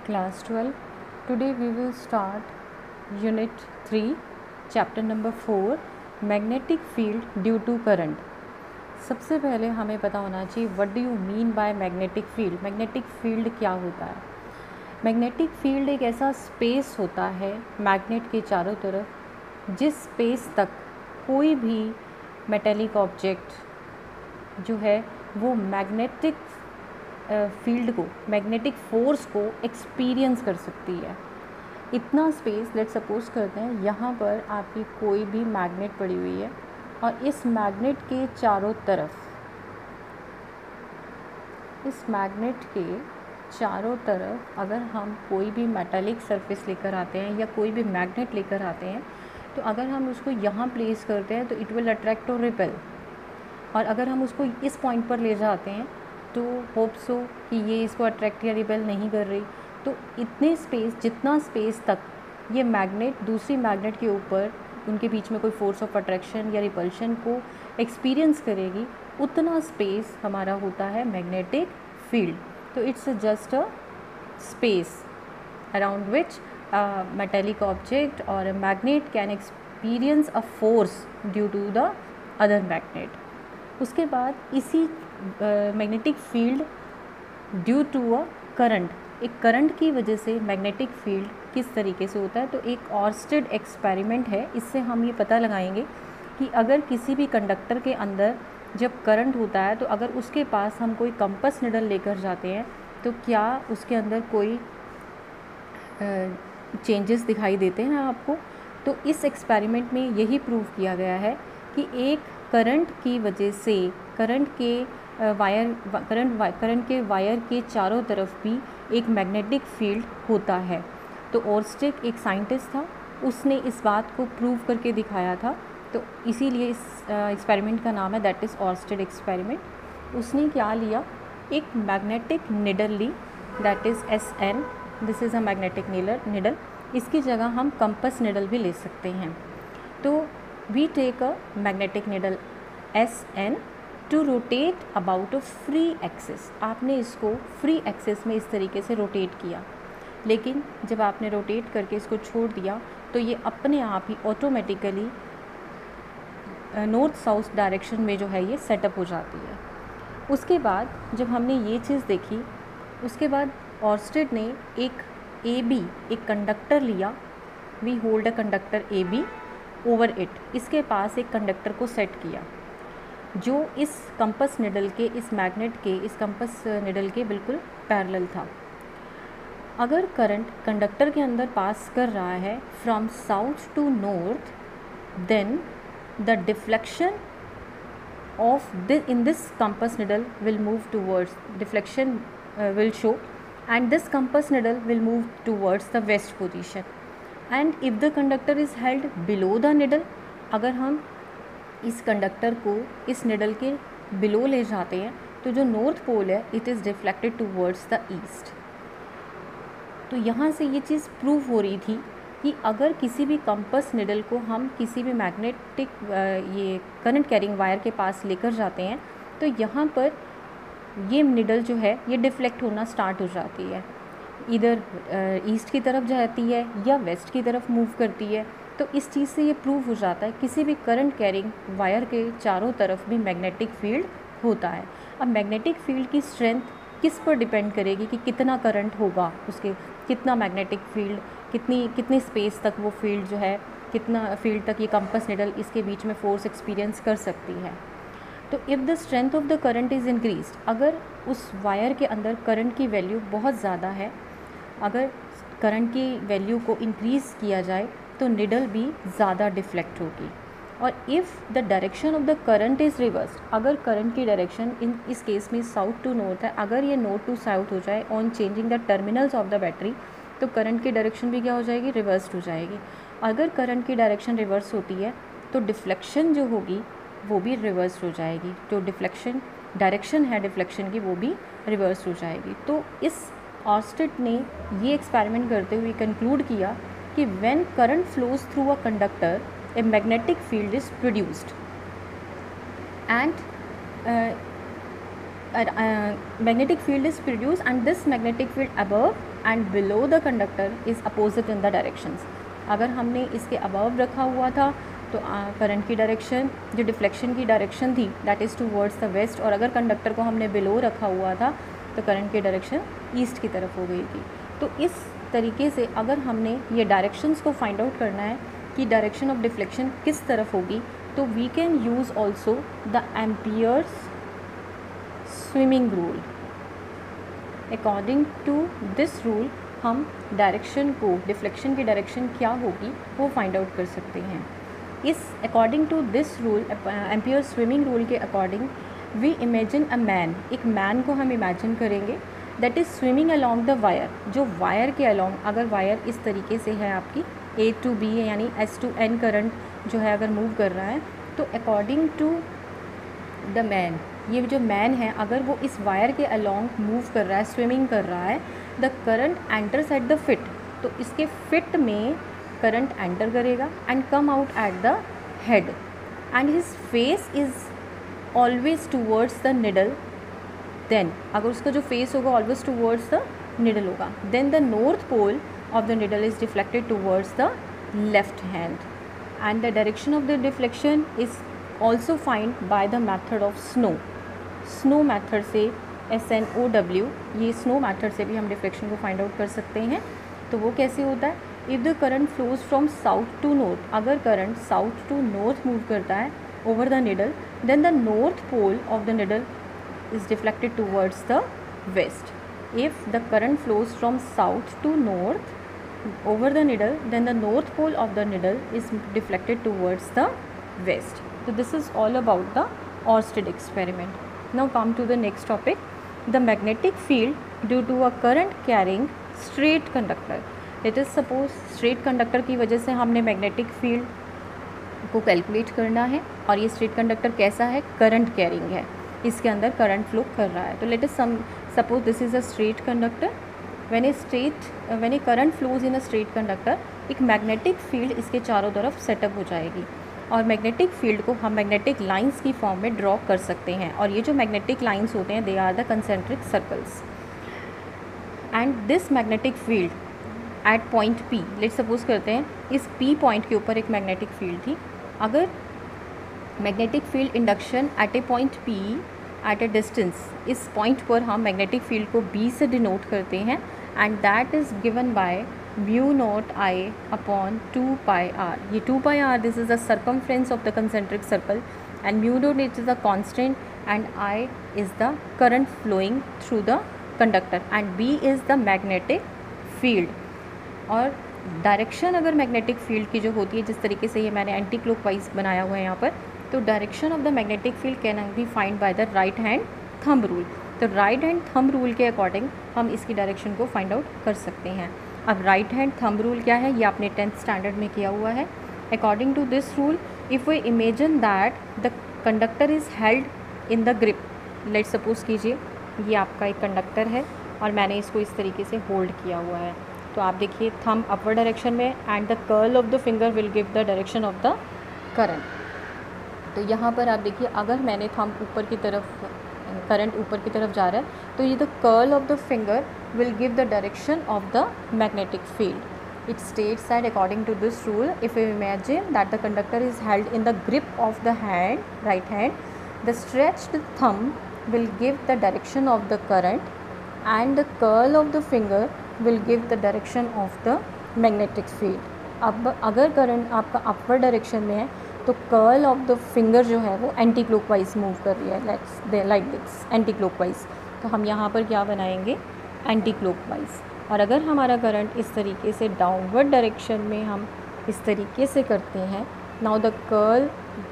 Class 12. Today we will start Unit 3, Chapter number 4, Magnetic Field due to current. सबसे पहले हमें पता होना चाहिए what do you mean by magnetic field. Magnetic field क्या होता है? मैग्नेटिक फील्ड एक ऐसा स्पेस होता है मैग्नेट के चारों तरफ जिस स्पेस तक कोई भी मेटेलिक ऑब्जेक्ट जो है वो मैग्नेटिक फील्ड को, मैग्नेटिक फोर्स को एक्सपीरियंस कर सकती है. इतना स्पेस, लेट सपोज करते हैं यहाँ पर आपकी कोई भी मैग्नेट पड़ी हुई है और इस मैग्नेट के चारों तरफ, इस मैग्नेट के चारों तरफ अगर हम कोई भी मेटालिक सरफेस लेकर आते हैं या कोई भी मैग्नेट लेकर आते हैं तो अगर हम उसको यहाँ प्लेस करते हैं तो इट विल अट्रैक्ट और रिपेल. और अगर हम उसको इस पॉइंट पर ले जाते हैं तो होप सो कि ये इसको अट्रैक्ट या रिपेल नहीं कर रही. तो इतने स्पेस, जितना स्पेस तक ये मैग्नेट दूसरी मैग्नेट के ऊपर उनके बीच में कोई फोर्स ऑफ अट्रैक्शन या रिपल्शन को एक्सपीरियंस करेगी, उतना स्पेस हमारा होता है मैग्नेटिक फील्ड. तो it's just a space around which metallic object or magnet can experience a force due to the other magnet. उसके बाद इसी magnetic field due to a current, एक करंट की वजह से मैग्नेटिक फील्ड किस तरीके से होता है. तो एक ऑर्स्टेड एक्सपेरिमेंट है, इससे हम ये पता लगाएंगे कि अगर किसी भी कंडक्टर के अंदर जब करंट होता है तो अगर उसके पास हम कोई कंपस निडल लेकर जाते हैं तो क्या उसके अंदर कोई चेंजेस दिखाई देते हैं आपको. तो इस एक्सपेरिमेंट में यही प्रूव किया गया है कि एक करंट की वजह से करंट के वायर के चारों तरफ भी एक मैग्नेटिक फील्ड होता है. तो ऑर्स्टेड एक साइंटिस्ट था, उसने इस बात को प्रूव करके दिखाया था. तो इसीलिए इस एक्सपेरिमेंट का नाम है, दैट इज़ ऑर्स्टेड एक्सपेरिमेंट. उसने क्या लिया, एक मैग्नेटिक निडल ली, that is SN. This is a magnetic needle. इसकी जगह हम कंपस निडल भी ले सकते हैं. तो we take a magnetic needle SN to rotate about a free axis. आपने इसको फ्री एक्सिस में इस तरीके से रोटेट किया, लेकिन जब आपने रोटेट करके इसको छोड़ दिया तो ये अपने आप ही ऑटोमेटिकली नॉर्थ साउथ डायरेक्शन में जो है ये सेटअप हो जाती है. उसके बाद जब हमने ये चीज़ देखी, उसके बाद ऑर्स्टेड ने एक AB, एक कंडक्टर लिया. We hold a conductor AB over it. इसके पास एक कंडक्टर को सेट किया जो इस कंपस निडल के, इस मैग्नेट के, इस कंपस निडल के बिल्कुल पैरेलल था. अगर करंट कंडक्टर के अंदर पास कर रहा है from south to north, then the deflection of in this compass needle will move towards, deflection will show and this compass needle will move towards the west position. And if the conductor is held below the needle, अगर हम इस conductor को इस needle के below ले जाते हैं तो जो नॉर्थ पोल है it is deflected towards the east. तो यहाँ से ये चीज़ प्रूव हो रही थी कि अगर किसी भी कंपस निडल को हम किसी भी मैग्नेटिक ये करंट कैरिंग वायर के पास लेकर जाते हैं तो यहाँ पर ये निडल जो है ये डिफ्लेक्ट होना स्टार्ट हो जाती है, इधर ईस्ट की तरफ जाती है या वेस्ट की तरफ मूव करती है. तो इस चीज़ से ये प्रूव हो जाता है किसी भी करंट कैरिंग वायर के चारों तरफ भी मैग्नेटिक फील्ड होता है. अब मैग्नेटिक फील्ड की स्ट्रेंथ किस पर डिपेंड करेगी कि कितना करंट होगा, उसके कितना मैग्नेटिक फील्ड, कितनी स्पेस तक वो फील्ड जो है, कितना फील्ड तक ये कंपस निडल इसके बीच में फोर्स एक्सपीरियंस कर सकती है. तो if the strength of the current is increased, अगर उस वायर के अंदर करंट की वैल्यू बहुत ज़्यादा है, अगर करंट की वैल्यू को इंक्रीज़ किया जाए तो निडल भी ज़्यादा डिफ्लेक्ट होगी. और if the direction of the current is reverse, अगर करंट की डायरेक्शन इस केस में साउथ टू नॉर्थ है, अगर ये नॉर्थ टू साउथ हो जाए on changing the terminals of the battery, तो करंट की डायरेक्शन भी क्या हो जाएगी, रिवर्स हो जाएगी. अगर करंट की डायरेक्शन रिवर्स होती है तो डिफ्लेक्शन जो होगी वो भी रिवर्स हो जाएगी. जो डिफ्लेक्शन डायरेक्शन है डिफ्लेक्शन की वो भी रिवर्स हो जाएगी. तो इस ऑर्स्टेड ने ये एक्सपेरिमेंट करते हुए कंक्लूड किया कि when current flows through a conductor a magnetic field is produced and magnetic field is produced, and this magnetic field above and below the conductor is opposite in the directions. अगर हमने इसके above रखा हुआ था तो current की direction, जो deflection की डायरेक्शन थी, that is towards the west, और अगर कंडक्टर को हमने बिलो रखा हुआ था तो करंट की डायरेक्शन ईस्ट की तरफ हो गई थी। तो इस तरीके से अगर हमने ये डायरेक्शंस को फाइंड आउट करना है कि डायरेक्शन ऑफ डिफ्लेक्शन किस तरफ होगी, तो we can use also the Ampere's swimming rule. According to this rule हम डायरेक्शन को, डिफ्लेक्शन की डायरेक्शन क्या होगी वो फाइंड आउट कर सकते हैं। इस according to this rule, Ampere swimming rule के according, we imagine a man, एक मैन को हम इमेजिन करेंगे that is swimming along the wire, जो वायर के अलॉन्ग, अगर वायर इस तरीके से है आपकी A to B है, यानी S to N करंट जो है अगर मूव कर रहा है, तो अकॉर्डिंग टू द मैन, ये जो मैन है अगर वो इस वायर के अलॉन्ग मूव कर रहा है, स्विमिंग कर रहा है, the current enters at the feet, तो इसके फिट में करंट एंटर करेगा and come out at the head, and his face is always towards the needle. Then अगर उसका जो फेस होगा ऑलवेज टूवर्ड्स द निडल होगा, then the north pole of the needle is deflected towards the left hand, and the direction of the deflection is also found by the method of snow method से, SNOW, ये snow method से भी हम deflection को find out कर सकते हैं। तो वो कैसे होता है, if the current flows from south to north, अगर current south to north move करता है over the needle, then the north pole of the needle is deflected towards the west. If the current flows from south to north over the needle, then the north pole of the needle is deflected towards the west. So this is all about the Oersted experiment. Now come to the next topic, the magnetic field due to a current carrying straight conductor. Let us suppose straight conductor की वजह से हमने magnetic field को calculate करना है, और ये straight conductor कैसा है, करंट कैरिंग है, इसके अंदर करंट फ्लो कर रहा है। तो let us suppose this is a straight conductor. when a current flows in a straight conductor, एक मैग्नेटिक फील्ड इसके चारों तरफ सेटअप हो जाएगी, और मैग्नेटिक फील्ड को हम मैग्नेटिक लाइंस की फॉर्म में ड्रॉ कर सकते हैं, और ये जो मैग्नेटिक लाइंस होते हैं they are the concentric circles. And this magnetic field at point P, let suppose करते हैं इस P पॉइंट के ऊपर एक मैग्नेटिक फील्ड थी, अगर magnetic field induction at a point P at a distance, इस पॉइंट पर हम मैग्नेटिक फील्ड को B से डिनोट करते हैं, and that is given by mu naught I upon 2 pi R. ये 2 pi R this is the circumference of the concentric circle, and mu naught it is the constant, and I is the current flowing through the conductor, and B is the magnetic field. और direction अगर magnetic field की जो होती है, जिस तरीके से ये मैंने एंटी क्लॉकवाइज बनाया हुआ है यहाँ पर, तो direction of the magnetic field can be find by the right hand thumb rule. तो राइट हैंड थंब रूल के अकॉर्डिंग हम इसकी डायरेक्शन को फाइंड आउट कर सकते हैं। अब राइट हैंड थंब रूल क्या है, ये आपने 10th स्टैंडर्ड में किया हुआ है। According to this rule, if we imagine that the conductor is held in the grip, let suppose कीजिए ये आपका एक कंडक्टर है और मैंने इसको इस तरीके से होल्ड किया हुआ है, तो आप देखिए थंब अपवर्ड डायरेक्शन में, and the curl of the finger will give the direction of the current. तो यहाँ पर आप देखिए अगर मैंने थंब ऊपर की तरफ, करंट ऊपर की तरफ जा रहा है, तो ये the curl of the finger will give the direction of the magnetic field. It states that according to this rule, if you imagine that the conductor is held in the grip of the hand, right hand, the stretched thumb will give the direction of the current, and the curl of the finger will give the direction of the magnetic field. अब अगर current आपका upward direction में है, तो curl of the finger जो है वो anti clockwise move कर रही है, लाइक दिस एंटी क्लॉकवाइज। तो हम यहाँ पर क्या बनाएंगे, एंटी क्लॉकवाइज। और अगर हमारा करंट इस तरीके से डाउनवर्ड डायरेक्शन में हम इस तरीके से करते हैं, now the curl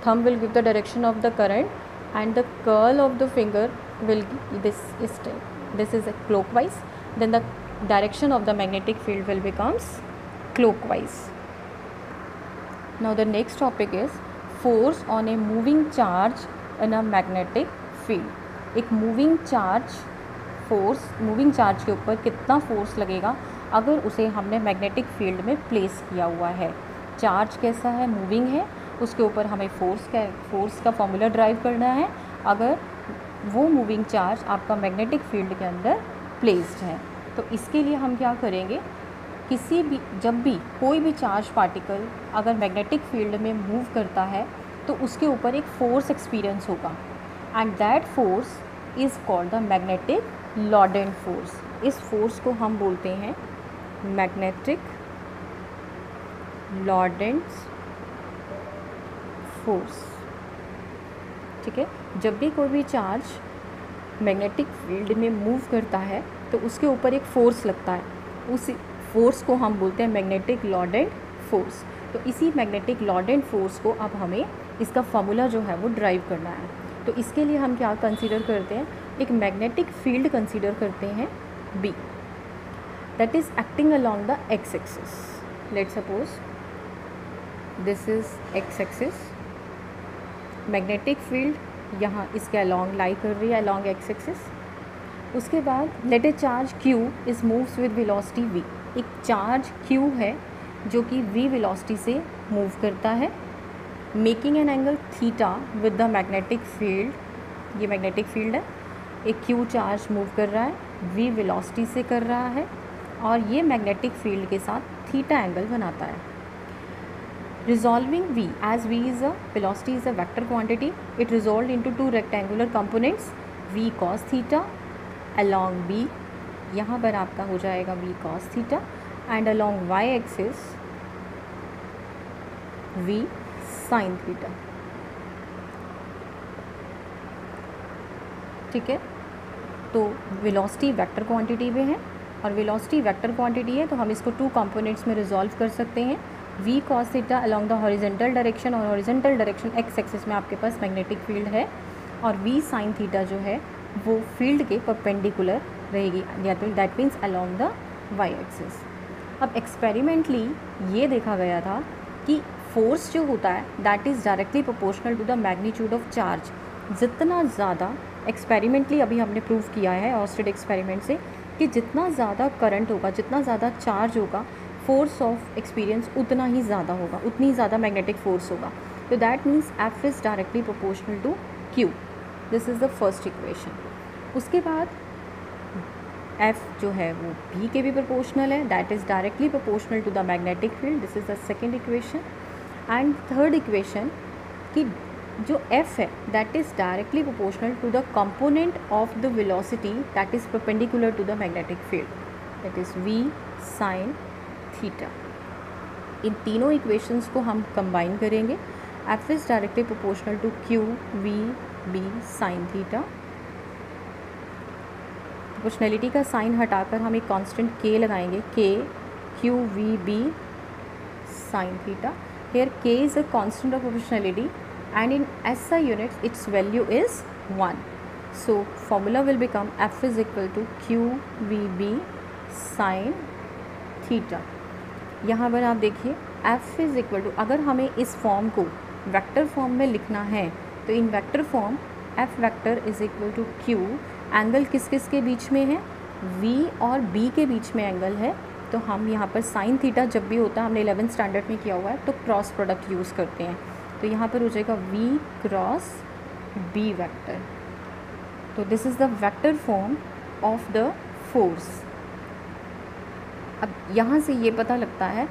thumb will give the direction of the current, and the curl of the finger will this is clockwise, then the direction of the magnetic field will becomes clockwise. Now the next topic is force on a moving charge in a magnetic field. एक moving charge force, moving charge के ऊपर कितना force लगेगा अगर उसे हमने magnetic field में place किया हुआ है। चार्ज कैसा है, moving है, उसके ऊपर हमें force का फॉर्मूला ड्राइव करना है। अगर वो moving charge आपका magnetic field के अंदर placed है, तो इसके लिए हम क्या करेंगे, किसी भी जब भी कोई भी चार्ज पार्टिकल अगर मैग्नेटिक फील्ड में मूव करता है तो उसके ऊपर एक फोर्स एक्सपीरियंस होगा, and that force is called the magnetic Laurent force. इस फोर्स को हम बोलते हैं मैग्नेटिक लॉरेंट फोर्स। ठीक है, जब भी कोई भी चार्ज मैग्नेटिक फील्ड में मूव करता है तो उसके ऊपर एक फोर्स लगता है, उस फोर्स को हम बोलते हैं मैग्नेटिक लॉरेंट फोर्स। तो इसी मैग्नेटिक लॉरेंट फोर्स को अब हमें इसका फॉर्मूला जो है वो ड्राइव करना है। तो इसके लिए हम क्या कंसीडर करते हैं, एक मैग्नेटिक फील्ड कंसीडर करते हैं B, that is acting along the x axis. Let suppose this is x axis, magnetic field यहाँ इसके अलॉन्ग लाई कर रही है, अलॉन्ग एक्स एक्सिस। उसके बाद let a charge Q is moves with velocity V। एक चार्ज Q है जो कि V वेलोसिटी से मूव करता है, making an angle theta with the magnetic field. ये मैग्नेटिक फील्ड है, एक Q चार्ज मूव कर रहा है, V वेलोसिटी से कर रहा है, और ये मैग्नेटिक फील्ड के साथ थीटा एंगल बनाता है। Resolving V, as V is a velocity is a vector quantity, it resolved into two rectangular components, V cos theta along B, यहाँ पर आपका हो जाएगा V cos theta, and along y axis V sin theta। ठीक है, तो velocity vector quantity में है, और वेलोसिटी वेक्टर क्वांटिटी है तो हम इसको टू कंपोनेंट्स में रिजॉल्व कर सकते हैं। V cos theta along the horizontal direction, और हॉरिजेंटल डायरेक्शन एक्स एक्सिस में आपके पास मैग्नेटिक फील्ड है, और V sin थीटा जो है वो फील्ड के परपेंडिकुलर रहेगी, that means along the y axis. अब एक्सपेरिमेंटली ये देखा गया था कि फोर्स जो होता है that is directly proportional to the magnitude of charge. जितना ज़्यादा एक्सपेरिमेंटली अभी हमने प्रूव किया है ऑर्स्टेड एक्सपेरिमेंट से कि जितना ज़्यादा करंट होगा, जितना ज़्यादा चार्ज होगा, फोर्स ऑफ एक्सपीरियंस उतना ही ज़्यादा होगा, उतनी ज़्यादा मैग्नेटिक फोर्स होगा। तो that means F is directly proportional to Q। This is the first equation. उसके बाद F जो है वो B के भी प्रोपोर्शनल है, that is directly proportional to the magnetic field. This is the second equation. And third equation कि जो F है that is directly proportional to the component of the velocity that is perpendicular to the magnetic field, that is V sin theta. इन तीनों equations को हम combine करेंगे। F is directly proportional to Q V B sin theta. Proportionality का sign हटाकर हम एक constant K लगाएंगे, K Q V B sin theta. Here K is a constant of proportionality and in SI units its value is 1. So formula will become F is equal to Q V B sin theta. यहाँ पर आप देखिए F is equal to, अगर हमें इस form को vector form में लिखना है तो in vector form F vector is equal to Q, angle किस किस के बीच में है, V और B के बीच में एंगल है। तो हम यहाँ पर साइन थीटा जब भी होता है, हमने 11th स्टैंडर्ड में किया हुआ है, तो क्रॉस प्रोडक्ट यूज़ करते हैं। तो यहाँ पर हो जाएगा V क्रॉस B वेक्टर। तो this is the vector form of the force. अब यहाँ से ये पता लगता है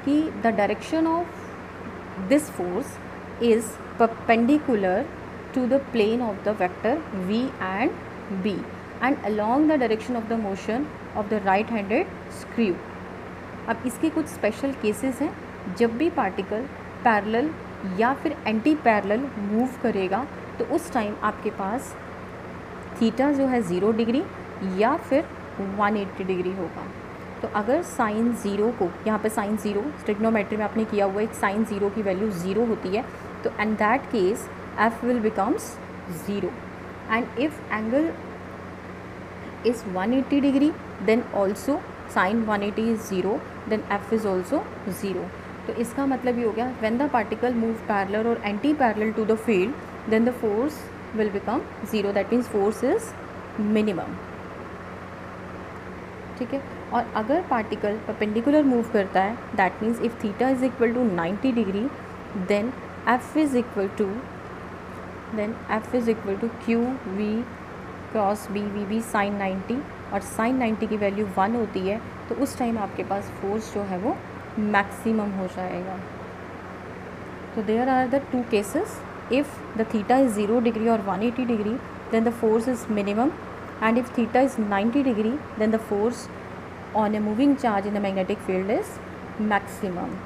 कि the direction of this force is perpendicular to the plane of the vector V and B and along the direction of the motion of the right handed screw। अब इसके कुछ स्पेशल केसेस हैं, जब भी पार्टिकल पैरेलल या फिर anti parallel move करेगा तो उस टाइम आपके पास थीटा जो है 0 डिग्री या फिर 180 डिग्री होगा। तो अगर साइन ज़ीरो को, यहाँ पर साइन ज़ीरो ट्रिग्नोमेट्री में आपने किया हुआ, एक साइन ज़ीरो की वैल्यू 0 होती है, तो in that case F will becomes 0 and if angle is 180 degree then also sin 180 is 0 then F is also 0। तो इसका मतलब ये हो गया when the particle move parallel or anti parallel to the field then the force will become 0, that means force is minimum। ठीक है, और अगर पार्टिकल परपेंडिकुलर मूव करता है that means if theta is equal to 90 degree then F is equal to Q V cross B V B sin 90 और sign 90 की value 1 होती है, तो उस टाइम आपके पास फोर्स जो है वो मैक्सिमम हो जाएगा। तो there are the two cases, if the theta is 0 degree और 180 degree then the force is minimum, and if theta is 90 degree then the force on a moving charge in the magnetic field is maximum.